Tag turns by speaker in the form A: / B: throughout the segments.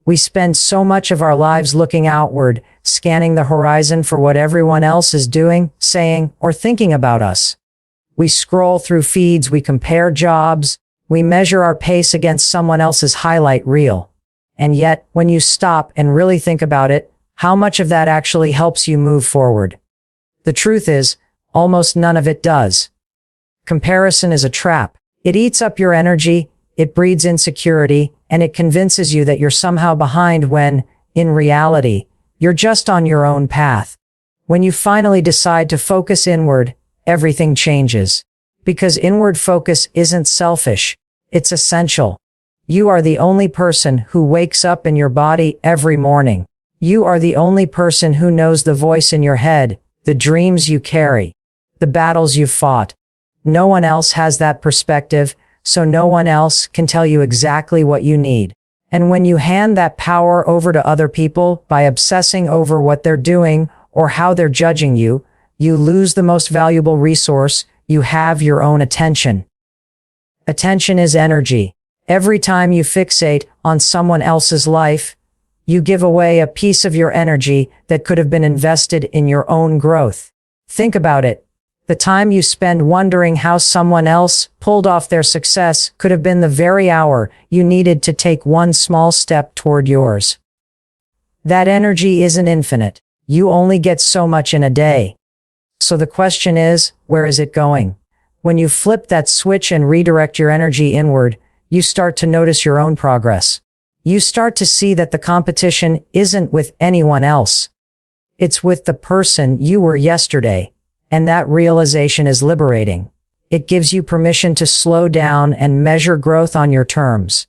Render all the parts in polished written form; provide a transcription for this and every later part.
A: We spend so much of our lives looking outward, scanning the horizon for what everyone else is doing, saying, or thinking about us. We scroll through feeds, we compare jobs, we measure our pace against someone else's highlight reel. And yet, when you stop and really think about it, how much of that actually helps you move forward? The truth is, almost none of it does. Comparison is a trap. It eats up your energy, it breeds insecurity, and it convinces you that you're somehow behind when, in reality, you're just on your own path. When you finally decide to focus inward, everything changes. Because inward focus isn't selfish, it's essential. You are the only person who wakes up in your body every morning. You are the only person who knows the voice in your head, the dreams you carry, the battles you've fought. No one else has that perspective, so no one else can tell you exactly what you need. And when you hand that power over to other people by obsessing over what they're doing or how they're judging you, you lose the most valuable resource you have: your own attention. Attention is energy. Every time you fixate on someone else's life, you give away a piece of your energy that could have been invested in your own growth. Think about it. The time you spend wondering how someone else pulled off their success could have been the very hour you needed to take one small step toward yours. That energy isn't infinite. You only get so much in a day. So the question is, where is it going? When you flip that switch and redirect your energy inward, you start to notice your own progress. You start to see that the competition isn't with anyone else. It's with the person you were yesterday. And that realization is liberating. It gives you permission to slow down and measure growth on your terms.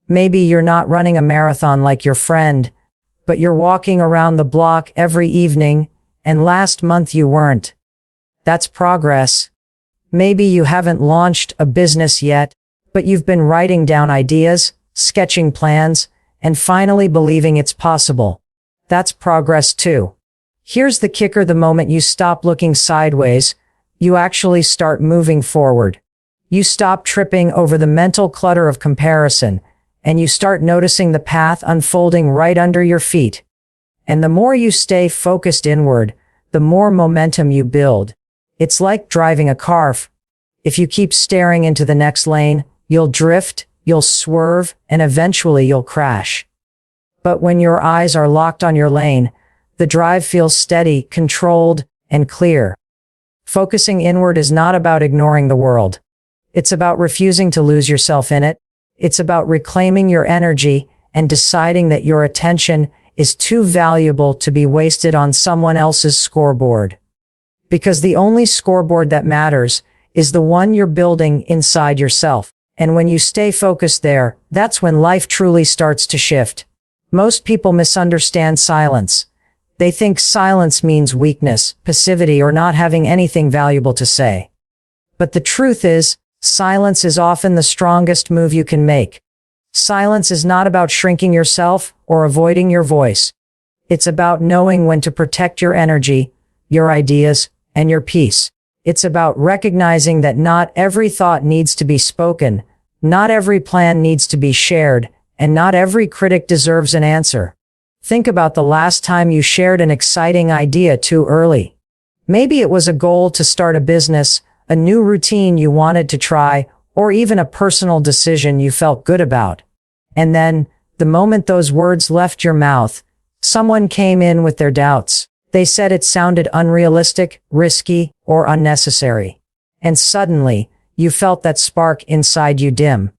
A: Maybe you're not running a marathon like your friend, but you're walking around the block every evening, and last month you weren't. That's progress. Maybe you haven't launched a business yet, but you've been writing down ideas, sketching plans, and finally believing it's possible. That's progress too. Here's the kicker: the moment you stop looking sideways, you actually start moving forward. You stop tripping over the mental clutter of comparison, and you start noticing the path unfolding right under your feet. And the more you stay focused inward, the more momentum you build. It's like driving a car. If you keep staring into the next lane, you'll drift, you'll swerve, and eventually you'll crash. But when your eyes are locked on your lane, the drive feels steady, controlled, and clear. Focusing inward is not about ignoring the world. It's about refusing to lose yourself in it. It's about reclaiming your energy and deciding that your attention is too valuable to be wasted on someone else's scoreboard. Because the only scoreboard that matters is the one you're building inside yourself. And when you stay focused there, that's when life truly starts to shift. Most people misunderstand silence. They think silence means weakness, passivity, or not having anything valuable to say. But the truth is, silence is often the strongest move you can make. Silence is not about shrinking yourself or avoiding your voice. It's about knowing when to protect your energy, your ideas, and your peace. It's about recognizing that not every thought needs to be spoken, not every plan needs to be shared, and not every critic deserves an answer. Think about the last time you shared an exciting idea too early. Maybe it was a goal to start a business, a new routine you wanted to try, or even a personal decision you felt good about. And then, the moment those words left your mouth, someone came in with their doubts. They said it sounded unrealistic, risky, or unnecessary. And suddenly, you felt that spark inside you dim.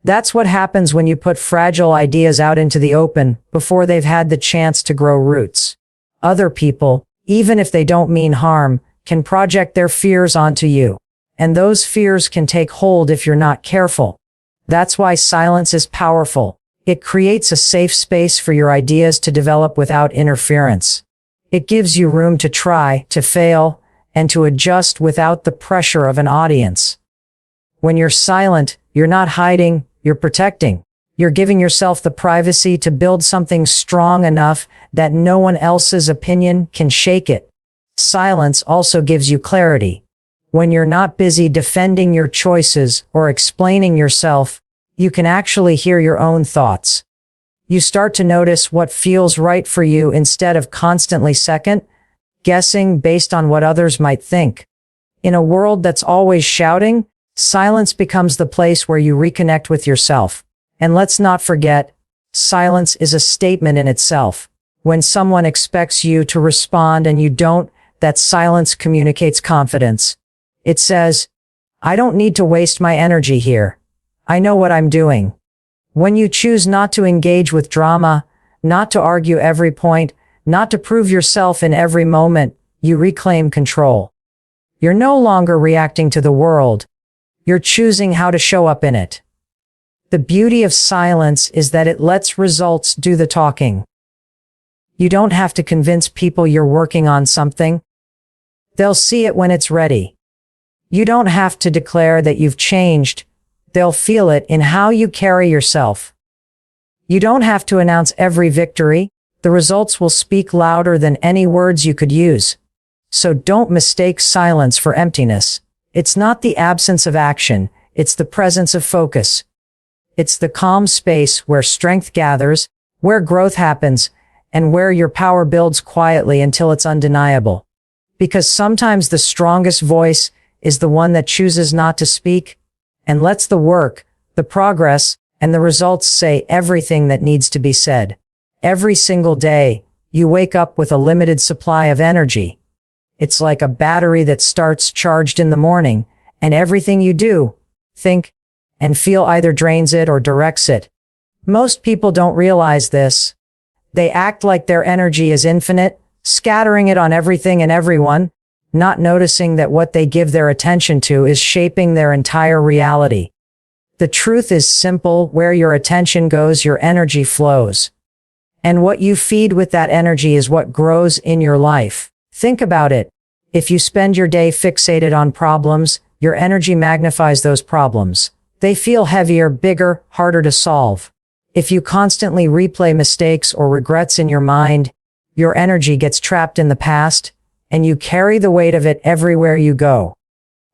A: That's what happens when you put fragile ideas out into the open before they've had the chance to grow roots. Other people, even if they don't mean harm, can project their fears onto you. And those fears can take hold if you're not careful. That's why silence is powerful. It creates a safe space for your ideas to develop without interference. It gives you room to try, to fail, and to adjust without the pressure of an audience. When you're silent, you're not hiding, you're protecting. You're giving yourself the privacy to build something strong enough that no one else's opinion can shake it. Silence also gives you clarity. When you're not busy defending your choices or explaining yourself, you can actually hear your own thoughts. You start to notice what feels right for you instead of constantly second guessing based on what others might think. In a world that's always shouting, silence becomes the place where you reconnect with yourself. And let's not forget, silence is a statement in itself. When someone expects you to respond and you don't, that silence communicates confidence. It says, I don't need to waste my energy here. I know what I'm doing. When you choose not to engage with drama, not to argue every point, not to prove yourself in every moment, you reclaim control. You're no longer reacting to the world. You're choosing how to show up in it. The beauty of silence is that it lets results do the talking. You don't have to convince people you're working on something. They'll see it when it's ready. You don't have to declare that you've changed. They'll feel it in how you carry yourself. You don't have to announce every victory. The results will speak louder than any words you could use. So don't mistake silence for emptiness. It's not the absence of action. It's the presence of focus. It's the calm space where strength gathers, where growth happens, and where your power builds quietly until it's undeniable. Because sometimes the strongest voice is the one that chooses not to speak and lets the work, the progress, and the results say everything that needs to be said. Every single day, you wake up with a limited supply of energy. It's like a battery that starts charged in the morning, and everything you do, think, and feel either drains it or directs it. Most people don't realize this. They act like their energy is infinite, scattering it on everything and everyone, not noticing that what they give their attention to is shaping their entire reality. The truth is simple: where your attention goes, your energy flows. And what you feed with that energy is what grows in your life. Think about it. If you spend your day fixated on problems, your energy magnifies those problems. They feel heavier, bigger, harder to solve. If you constantly replay mistakes or regrets in your mind, your energy gets trapped in the past, and you carry the weight of it everywhere you go.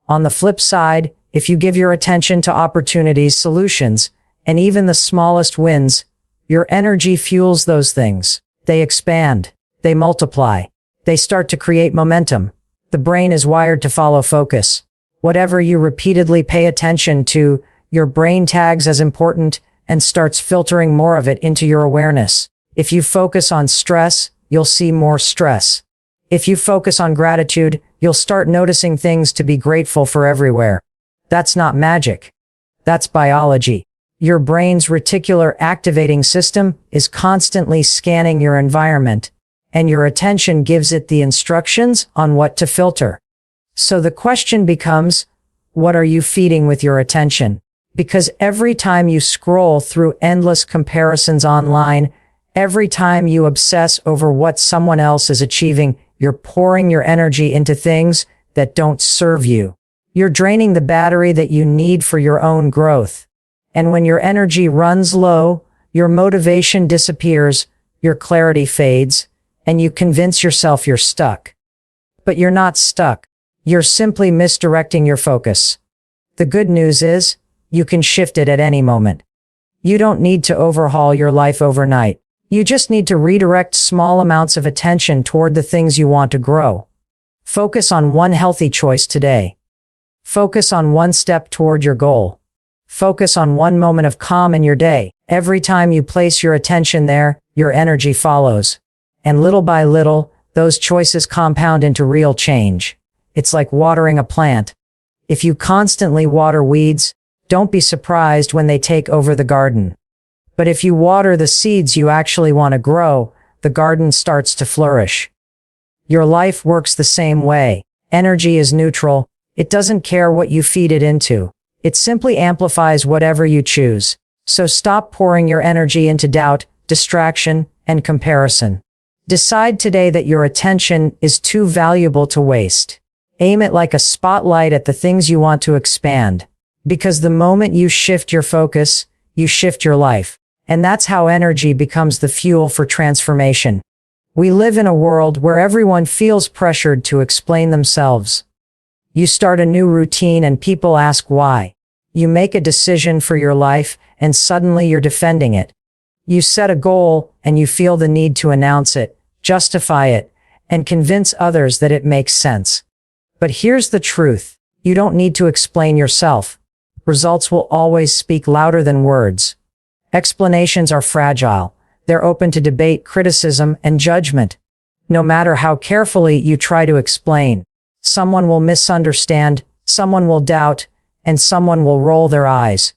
A: On the flip side, if you give your attention to opportunities, solutions, and even the smallest wins, your energy fuels those things. They expand. They multiply. They start to create momentum. The brain is wired to follow focus. Whatever you repeatedly pay attention to, your brain tags as important and starts filtering more of it into your awareness. If you focus on stress, you'll see more stress. If you focus on gratitude, you'll start noticing things to be grateful for everywhere. That's not magic. That's biology. Your brain's reticular activating system is constantly scanning your environment, and your attention gives it the instructions on what to filter. So the question becomes, what are you feeding with your attention? Because every time you scroll through endless comparisons online, every time you obsess over what someone else is achieving, you're pouring your energy into things that don't serve you. You're draining the battery that you need for your own growth. And when your energy runs low, your motivation disappears, your clarity fades, and you convince yourself you're stuck. But you're not stuck. You're simply misdirecting your focus. The good news is, you can shift it at any moment. You don't need to overhaul your life overnight. You just need to redirect small amounts of attention toward the things you want to grow. Focus on one healthy choice today. Focus on one step toward your goal. Focus on one moment of calm in your day. Every time you place your attention there, your energy follows. And little by little, those choices compound into real change. It's like watering a plant. If you constantly water weeds, don't be surprised when they take over the garden. But if you water the seeds you actually want to grow, the garden starts to flourish. Your life works the same way. Energy is neutral. It doesn't care what you feed it into. It simply amplifies whatever you choose. So stop pouring your energy into doubt, distraction, and comparison. Decide today that your attention is too valuable to waste. Aim it like a spotlight at the things you want to expand. Because the moment you shift your focus, you shift your life. And that's how energy becomes the fuel for transformation. We live in a world where everyone feels pressured to explain themselves. You start a new routine and people ask why. You make a decision for your life and suddenly you're defending it. You set a goal and you feel the need to announce it, justify it, and convince others that it makes sense. But here's the truth. You don't need to explain yourself. Results will always speak louder than words. Explanations are fragile. They're open to debate, criticism, and judgment. No matter how carefully you try to explain, someone will misunderstand, someone will doubt, and someone will roll their eyes.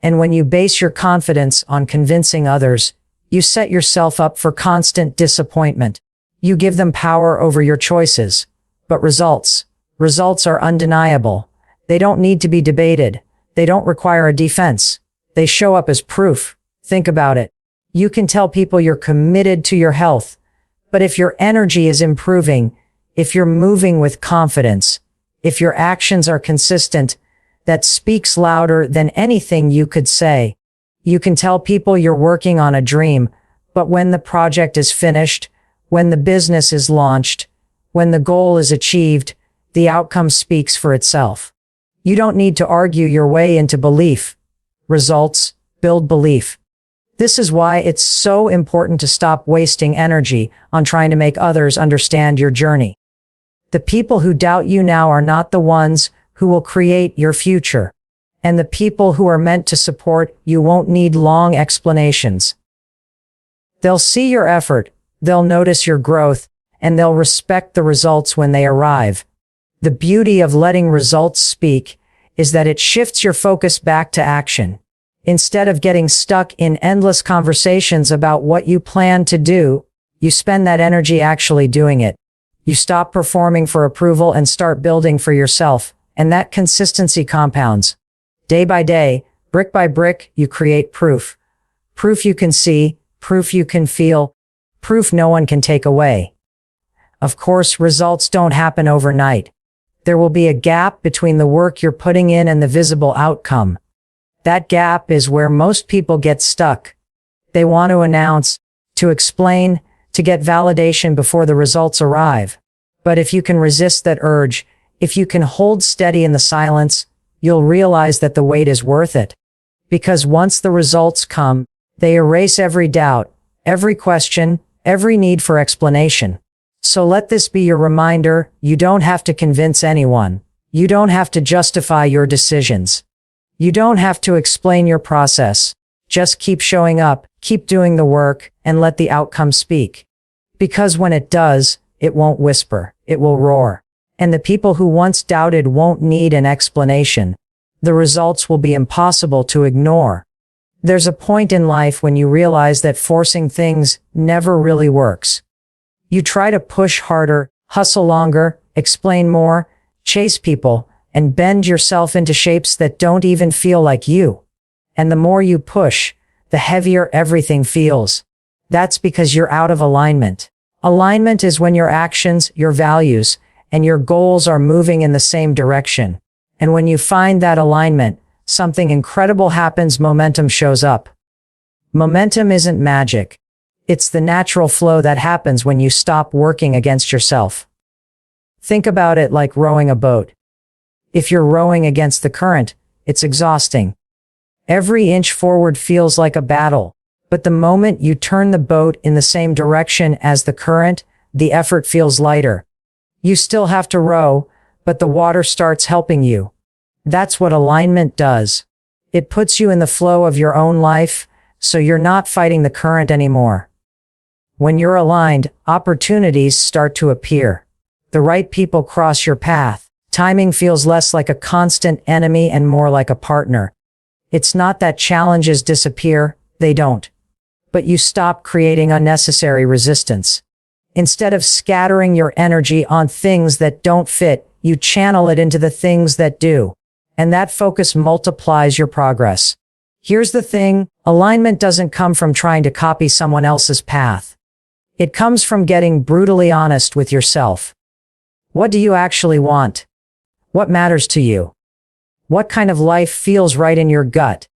A: And when you base your confidence on convincing others, you set yourself up for constant disappointment. You give them power over your choices. But results are undeniable. They don't need to be debated. They don't require a defense. They show up as proof. Think about it. You can tell people you're committed to your health, but if your energy is improving, if you're moving with confidence, if your actions are consistent, that speaks louder than anything you could say. You can tell people you're working on a dream, but when the project is finished, when the business is launched, when the goal is achieved, the outcome speaks for itself. You don't need to argue your way into belief. Results build belief. This is why it's so important to stop wasting energy on trying to make others understand your journey. The people who doubt you now are not the ones who will create your future. And the people who are meant to support you won't need long explanations. They'll see your effort, they'll notice your growth, and they'll respect the results when they arrive. The beauty of letting results speak is that it shifts your focus back to action. Instead of getting stuck in endless conversations about what you plan to do, you spend that energy actually doing it. You stop performing for approval and start building for yourself, and that consistency compounds. Day by day, brick by brick, you create proof. Proof you can see, proof you can feel, proof no one can take away. Of course, results don't happen overnight. There will be a gap between the work you're putting in and the visible outcome. That gap is where most people get stuck. They want to announce, to explain, to get validation before the results arrive. But if you can resist that urge, if you can hold steady in the silence, you'll realize that the wait is worth it. Because once the results come, they erase every doubt, every question, every need for explanation. So let this be your reminder, you don't have to convince anyone. You don't have to justify your decisions. You don't have to explain your process. Just keep showing up, keep doing the work, and let the outcome speak. Because when it does, it won't whisper, it will roar. And the people who once doubted won't need an explanation. The results will be impossible to ignore. There's a point in life when you realize that forcing things never really works. You try to push harder, hustle longer, explain more, chase people, and bend yourself into shapes that don't even feel like you. And the more you push, the heavier everything feels. That's because you're out of alignment. Alignment is when your actions, your values, and your goals are moving in the same direction. And when you find that alignment, something incredible happens, momentum shows up. Momentum isn't magic. It's the natural flow that happens when you stop working against yourself. Think about it like rowing a boat. If you're rowing against the current, it's exhausting. Every inch forward feels like a battle, but the moment you turn the boat in the same direction as the current, the effort feels lighter. You still have to row, but the water starts helping you. That's what alignment does. It puts you in the flow of your own life, so you're not fighting the current anymore. When you're aligned, opportunities start to appear. The right people cross your path. Timing feels less like a constant enemy and more like a partner. It's not that challenges disappear, they don't. But you stop creating unnecessary resistance. Instead of scattering your energy on things that don't fit, you channel it into the things that do. And that focus multiplies your progress. Here's the thing, alignment doesn't come from trying to copy someone else's path. It comes from getting brutally honest with yourself. What do you actually want? What matters to you? What kind of life feels right in your gut,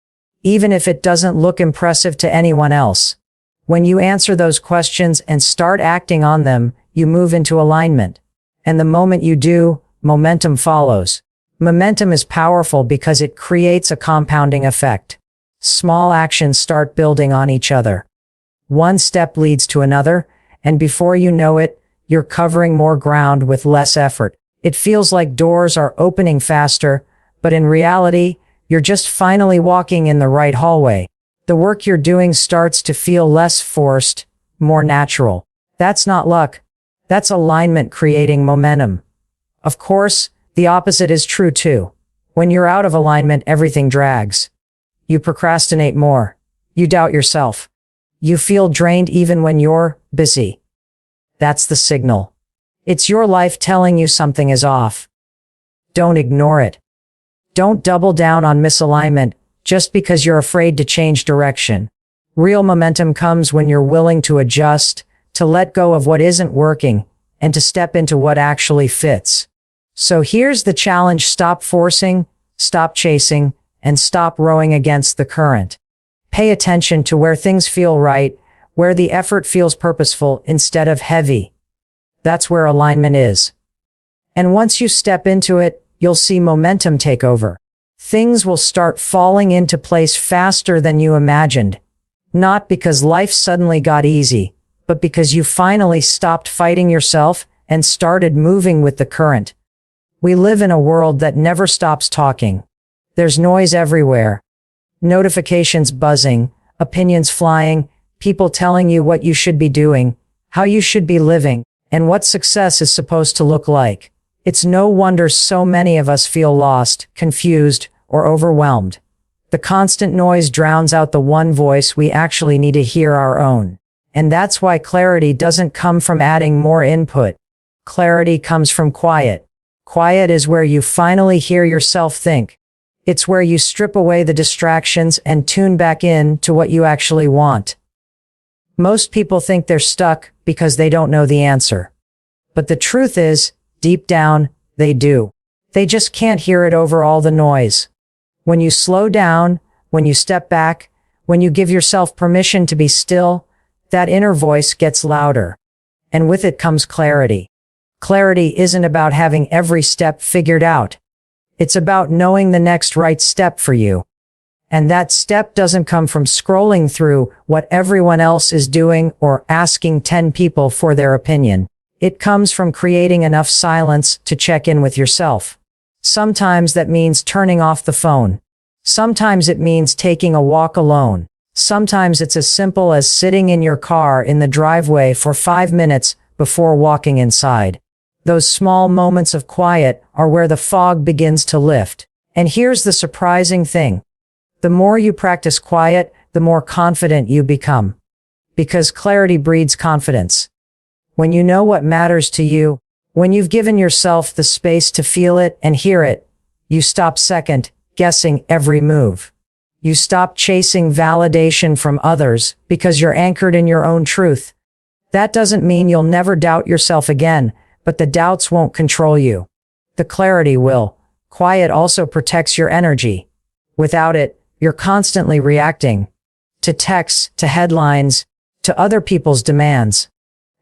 A: even if it doesn't look impressive to anyone else? When you answer those questions and start acting on them, you move into alignment. And the moment you do, momentum follows. Momentum is powerful because it creates a compounding effect. Small actions start building on each other. One step leads to another, and before you know it, you're covering more ground with less effort. It feels like doors are opening faster, but in reality, you're just finally walking in the right hallway. The work you're doing starts to feel less forced, more natural. That's not luck. That's alignment creating momentum. Of course, the opposite is true too. When you're out of alignment, everything drags. You procrastinate more. You doubt yourself. You feel drained even when you're busy. That's the signal. It's your life telling you something is off. Don't ignore it. Don't double down on misalignment just because you're afraid to change direction. Real momentum comes when you're willing to adjust, to let go of what isn't working, and to step into what actually fits. So here's the challenge: stop forcing, stop chasing, and stop rowing against the current. Pay attention to where things feel right, where the effort feels purposeful instead of heavy. That's where alignment is. And once you step into it, you'll see momentum take over. Things will start falling into place faster than you imagined. Not because life suddenly got easy, but because you finally stopped fighting yourself and started moving with the current. We live in a world that never stops talking. There's noise everywhere. Notifications buzzing, opinions flying, people telling you what you should be doing, how you should be living, and what success is supposed to look like. It's no wonder so many of us feel lost, confused, or overwhelmed. The constant noise drowns out the one voice we actually need to hear, our own. And that's why clarity doesn't come from adding more input. Clarity comes from quiet. Quiet is where you finally hear yourself think. It's where you strip away the distractions and tune back in to what you actually want. Most people think they're stuck because they don't know the answer. But the truth is, deep down, they do. They just can't hear it over all the noise. When you slow down, when you step back, when you give yourself permission to be still, that inner voice gets louder. And with it comes clarity. Clarity isn't about having every step figured out. It's about knowing the next right step for you. And that step doesn't come from scrolling through what everyone else is doing or asking 10 people for their opinion. It comes from creating enough silence to check in with yourself. Sometimes that means turning off the phone. Sometimes it means taking a walk alone. Sometimes it's as simple as sitting in your car in the driveway for 5 minutes before walking inside. Those small moments of quiet are where the fog begins to lift. And here's the surprising thing. The more you practice quiet, the more confident you become. Because clarity breeds confidence. When you know what matters to you, when you've given yourself the space to feel it and hear it, you stop second-guessing every move. You stop chasing validation from others because you're anchored in your own truth. That doesn't mean you'll never doubt yourself again, but the doubts won't control you. The clarity will. Quiet also protects your energy. Without it, you're constantly reacting to texts, to headlines, to other people's demands.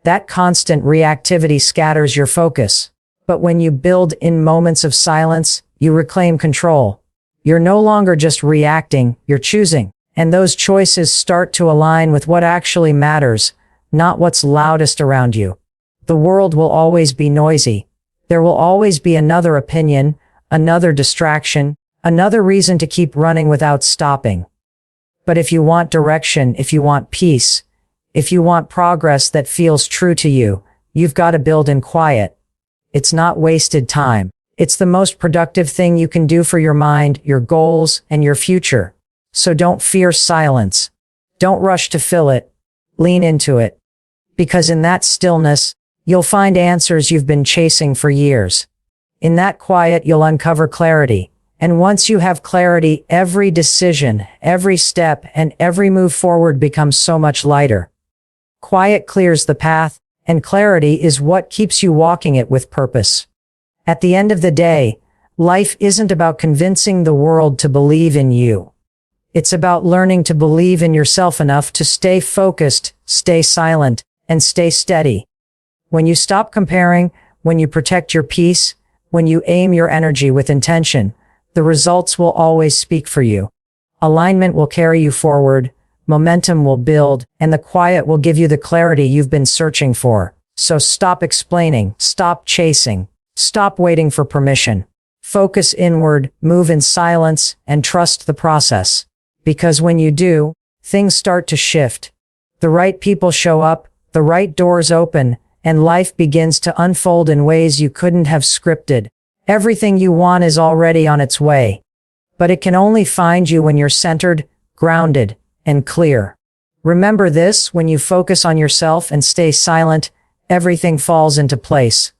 A: That constant reactivity scatters your focus. But when you build in moments of silence, you reclaim control. You're no longer just reacting, you're choosing. And those choices start to align with what actually matters, not what's loudest around you. The world will always be noisy. There will always be another opinion, another distraction, another reason to keep running without stopping. But if you want direction, if you want peace, if you want progress that feels true to you, you've got to build in quiet. It's not wasted time. It's the most productive thing you can do for your mind, your goals, and your future. So don't fear silence. Don't rush to fill it. Lean into it. Because in that stillness, you'll find answers you've been chasing for years. In that quiet, you'll uncover clarity. And once you have clarity, every decision, every step, and every move forward becomes so much lighter. Quiet clears the path, and clarity is what keeps you walking it with purpose. At the end of the day, life isn't about convincing the world to believe in you. It's about learning to believe in yourself enough to stay focused, stay silent, and stay steady. When you stop comparing, when you protect your peace, when you aim your energy with intention, the results will always speak for you. Alignment will carry you forward, momentum will build, and the quiet will give you the clarity you've been searching for. So stop explaining, stop chasing, stop waiting for permission. Focus inward, move in silence, and trust the process. Because when you do, things start to shift. The right people show up, the right doors open, and life begins to unfold in ways you couldn't have scripted. Everything you want is already on its way. But it can only find you when you're centered, grounded, and clear. Remember this: when you focus on yourself and stay silent, everything falls into place.